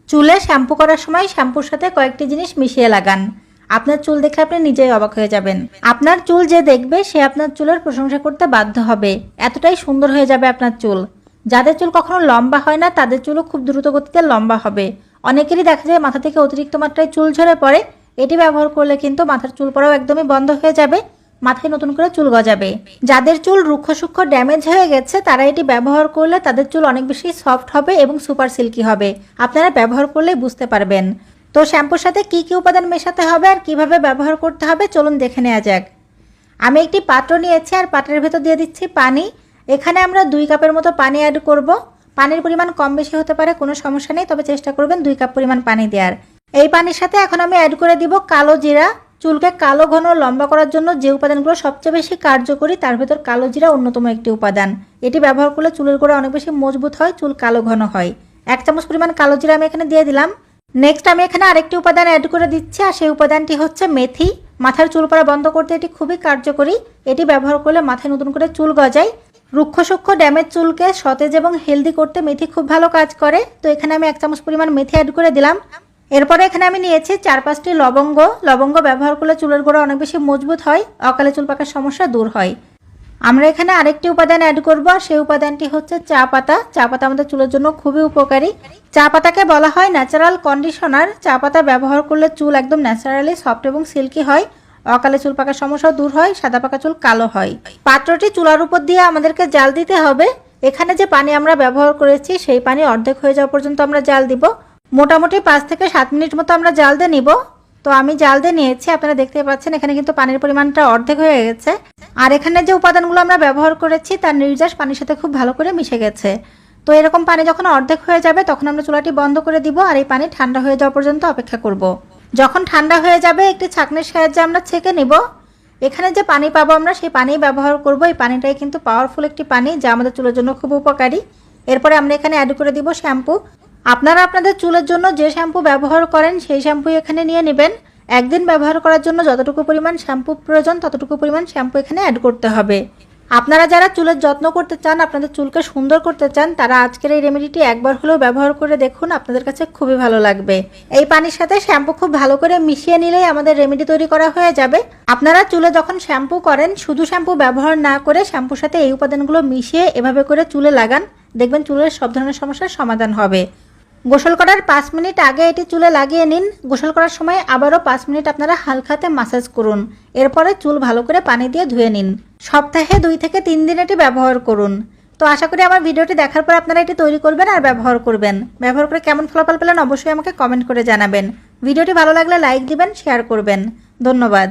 চুলে শ্যাম্পু করার সময় শ্যাম্পুর সাথে কয়েকটি জিনিস মিশিয়ে লাগান। আপনার চুল দেখে আপনি নিজেই অবাক হয়ে যাবেন। আপনার চুল যে দেখবে সে আপনার চুলের প্রশংসা করতে বাধ্য হবে। এতটাই সুন্দর হয়ে যাবে আপনার চুল। যাদের চুল কখনো লম্বা হয় না তাদের চুলও খুব দ্রুত গতিতে লম্বা হবে। অনেকেরই দেখা যায় মাথা থেকে অতিরিক্ত মাত্রায় চুল ঝরে পড়ে। এটি ব্যবহার করলে কিন্তু মাথার চুল পড়াও একদমই বন্ধ হয়ে যাবে, মাথায় নতুন করে চুল গজাবে। যাদের চুল রুক্ষ সূক্ষ্ম ড্যামেজ হয়ে গেছে তারা এটি ব্যবহার করলে তাদের চুল অনেক বেশি সফট হবে এবং সুপার সিল্কি হবে। আপনারা ব্যবহার করলে বুঝতে পারবেন। তো শ্যাম্পুর সাথে কি কি উপাদান মেশাতে হবে আর কিভাবে ব্যবহার করতে হবে চলুন দেখে নেওয়া যাক। আমি একটি পাত্র নিয়েছি আর পাত্রের ভেতর দিয়ে দিচ্ছি পানি। এখানে আমরা 2 কাপের মতো পানি অ্যাড করব। পানির পরিমাণ কম বেশি হতে পারে, কোনো সমস্যা নেই, তবে চেষ্টা করবেন 2 কাপ পরিমাণ পানি দেওয়ার। এই পানির সাথে এখন আমি অ্যাড করে দিব কালো জিরা। চুলকে কালো ঘন লম্বা করার জন্য যে উপাদানগুলো সবচেয়ে বেশি কার্যকরী তার ভেতর কালো জিরা অন্যতম একটি উপাদান। এটি ব্যবহার করলে চুলের গোড়া অনেক বেশি মজবুত হয়, চুল কালো ঘন হয়। 1 চামচ পরিমাণ কালো জিরা আমি এখানে দিয়ে দিলাম। নেক্সট আমি এখানে আরেকটি উপাদান অ্যাড করে দিচ্ছি আর সেই উপাদানটি হচ্ছে মেথি। মাথার চুল পড়া বন্ধ করতে এটি খুবই কার্যকরী। এটি ব্যবহার করলে মাথায় নতুন করে চুল গজায়। রুক্ষ সূক্ষ্ম ড্যামেজ চুলকে সতেজ এবং হেলদি করতে মেথি খুব ভালো কাজ করে। তো এখানে আমি 1 চামচ পরিমাণ মেথি অ্যাড করে দিলাম। এরপরে এখানে আমি নিয়েছি 4-5টি লবঙ্গ। লবঙ্গ ব্যবহার করলে চুলের গোড়া অনেক বেশি মজবুত হয়, অকালে চুল পাকার সমস্যা দূর হয়। আমরা এখানে আরেকটি উপাদান অ্যাড করব, সেই উপাদানটি হচ্ছে চা পাতা। চা পাতা আমাদের চুলের জন্য খুবই উপকারী। চা পাতাকে বলা হয় ন্যাচারাল কন্ডিশনার। চা পাতা ব্যবহার করলে চুল একদম ন্যাচারালি সফট এবং সিল্কি হয়, অকালে চুল পাকার সমস্যা দূর হয়, সাদা পাকা চুল কালো হয়। পাত্রটি চুলার উপর দিয়ে আমাদেরকে জাল দিতে হবে। এখানে যে পানি আমরা ব্যবহার করেছি সেই পানি অর্ধেক হয়ে যাওয়া পর্যন্ত আমরা জাল দিব। মোটামুটি 5 থেকে 7 মিনিট মতো আমরা জাল দিয়ে নিব। তো আমি জাল দিয়ে নিয়েছি, আপনারা দেখতে পাচ্ছেন এখানে কিন্তু পানির পরিমাণটা অর্ধেক হয়ে গেছে। আর এখানে যে উপাদানগুলো আমরা ব্যবহার করেছি তার নির্যাস পানির সাথে খুব ভালো করে মিশে গেছে। তো এরকম পানি যখন অর্ধেক হয়ে যাবে তখন আমরা চুলাটি বন্ধ করে দিব আর এই পানি ঠান্ডা হয়ে যাওয়া পর্যন্ত অপেক্ষা করব। যখন ঠান্ডা হয়ে যাবে একটি ছাঁকনির সাহায্যে আমরা ছেঁকে নিব। এখানে যে পানি পাবো আমরা সেই পানি ব্যবহার করব। এই পানিটাই কিন্তু পাওয়ারফুল একটি পানি যা আমাদের চুলের জন্য খুব উপকারী। এরপরে আমরা এখানে অ্যাড করে দিব শ্যাম্পু। আপনারা আপনাদের চুলের জন্য যে শ্যাম্পু ব্যবহার করেন সেই শ্যাম্পু এখানে নিয়ে নেবেন। একদিন ব্যবহার করার জন্য যতটুকু পরিমাণ শ্যাম্পু প্রয়োজন ততটুকু পরিমাণ শ্যাম্পু এখানে অ্যাড করতে হবে। আপনারা যারা চুলের যত্ন করতে চান, আপনাদের চুলকে সুন্দর করতে চান, তারা আজকের এই রেমেডিটি একবার হলেও ব্যবহার করে দেখুন, আপনাদের কাছে খুবই ভালো লাগবে। এই পানির সাথে শ্যাম্পু খুব ভালো করে মিশিয়ে নিলেই আমাদের রেমেডি তৈরি করা হয়ে যাবে। আপনারা চুলে যখন শ্যাম্পু করেন শুধু শ্যাম্পু ব্যবহার না করে শ্যাম্পুর সাথে এই উপাদানগুলো মিশিয়ে এভাবে করে চুলে লাগান, দেখবেন চুলের সব ধরনের সমস্যার সমাধান হবে। গোসল করার 5 মিনিট আগে এটি চুলে লাগিয়ে নিন। গোসল করার সময় আবারও 5 মিনিট আপনারা হালকা হাতে ম্যাসাজ করুন। এরপরে চুল ভালো করে পানি দিয়ে ধুয়ে নিন। সপ্তাহে 2 থেকে 3 দিন এটি ব্যবহার করুন। তো আশা করি আমার ভিডিওটি দেখার পর আপনারা এটি তৈরি করবেন আর ব্যবহার করবেন। ব্যবহার করে কেমন ফলাফল পেলেন অবশ্যই আমাকে কমেন্ট করে জানাবেন। ভিডিওটি ভালো লাগলে লাইক দিবেন, শেয়ার করবেন। ধন্যবাদ।